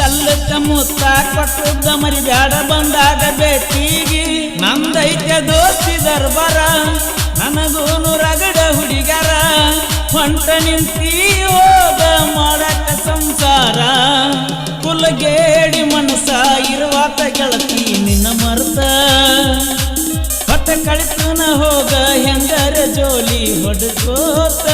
ಗಲ್ಲಕ್ಕ ಮುತ್ತ ಕೊಟ್ಟುದ್ದ ಮರಿ ಬ್ಯಾಡ ಬಂದಾಗ ಭೇಟಿಗಿ ನಂದೈತ್ಯ ದೋಸ್ತಿ ದರ್ಬಾರ ನನಗೂನು ರಗಡ ಹುಡುಗರ ಹೊಂಟ ನಿಂತಿ ಹೋಗ ಮಾಡಕ ಸಂಸಾರ ಕುಲಗೇಡಿ ಮನಸ ಇರುವಾತ ಗೆಳತಿ ನಿನ್ನ ಮರ್ತ ಹೊತ್ತ ಕಳಿತನ ಹೋಗ ಹೆಂಗರ ಜೋಲಿ ಹೊಡ್ಕೋತ